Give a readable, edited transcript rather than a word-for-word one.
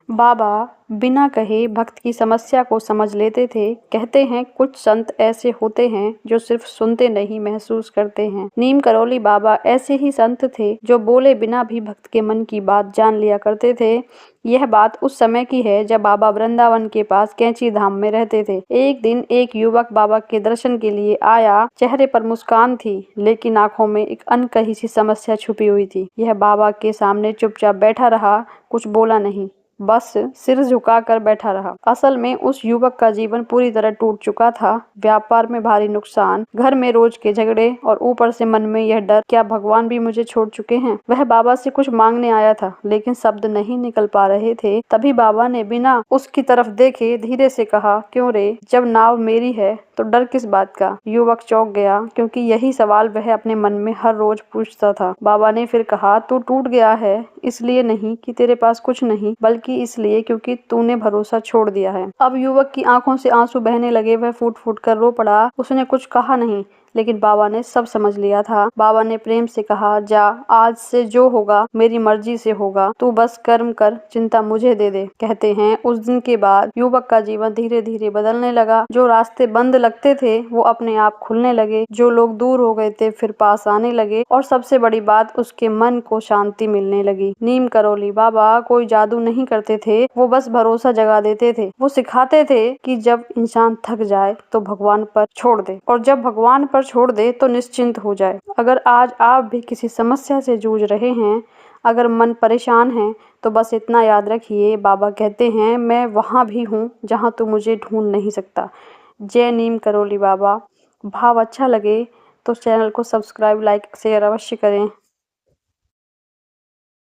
बाबा बिना कहे भक्त की समस्या को समझ लेते थे। कहते हैं कुछ संत ऐसे होते हैं जो सिर्फ सुनते नहीं महसूस करते हैं। नीम करौली बाबा ऐसे ही संत थे जो बोले बिना भी भक्त के मन की बात जान लिया करते थे। यह बात उस समय की है जब बाबा वृंदावन के पास कैंची धाम में रहते थे। एक दिन एक युवक बाबा के दर्शन के लिए आया। चेहरे पर मुस्कान थी लेकिन आंखों में एक अनकही सी समस्या छुपी हुई थी। यह बाबा के सामने चुपचाप बैठा रहा, कुछ बोला नहीं, बस सिर झुकाकर बैठा रहा। असल में उस युवक का जीवन पूरी तरह टूट चुका था। व्यापार में भारी नुकसान, घर में रोज के झगड़े और ऊपर से मन में यह डर, क्या भगवान भी मुझे छोड़ चुके हैं। वह बाबा से कुछ मांगने आया था लेकिन शब्द नहीं निकल पा रहे थे। तभी बाबा ने बिना उसकी तरफ देखे धीरे से कहा, क्यों रे, जब नाव मेरी है तो डर किस बात का। युवक चौंक गया क्योंकि यही सवाल वह अपने मन में हर रोज पूछता था। बाबा ने फिर कहा, तू टूट गया है इसलिए नहीं कि तेरे पास कुछ नहीं, बल्कि इसलिए क्योंकि तूने भरोसा छोड़ दिया है। अब युवक की आंखों से आंसू बहने लगे। वह फूट फूट कर रो पड़ा। उसने कुछ कहा नहीं लेकिन बाबा ने सब समझ लिया था। बाबा ने प्रेम से कहा, जा, आज से जो होगा मेरी मर्जी से होगा, तू बस कर्म कर, चिंता मुझे दे दे। कहते हैं उस दिन के बाद युवक का जीवन धीरे धीरे बदलने लगा। जो रास्ते बंद लगते थे वो अपने आप खुलने लगे, जो लोग दूर हो गए थे फिर पास आने लगे और सबसे बड़ी बात, उसके मन को शांति मिलने लगी। नीम करौली बाबा कोई जादू नहीं करते थे, वो बस भरोसा जगा देते थे। वो सिखाते थे कि जब इंसान थक जाए तो भगवान पर छोड़ दे और जब भगवान पर छोड़ दे तो निश्चिंत हो जाए। अगर आज आप भी किसी समस्या से जूझ रहे हैं, अगर मन परेशान है, तो बस इतना याद रखिए, बाबा कहते हैं मैं वहाँ भी हूँ जहाँ तू मुझे ढूंढ नहीं सकता। जय नीम करौली बाबा। भाव अच्छा लगे तो चैनल को सब्सक्राइब, लाइक, शेयर अवश्य करें।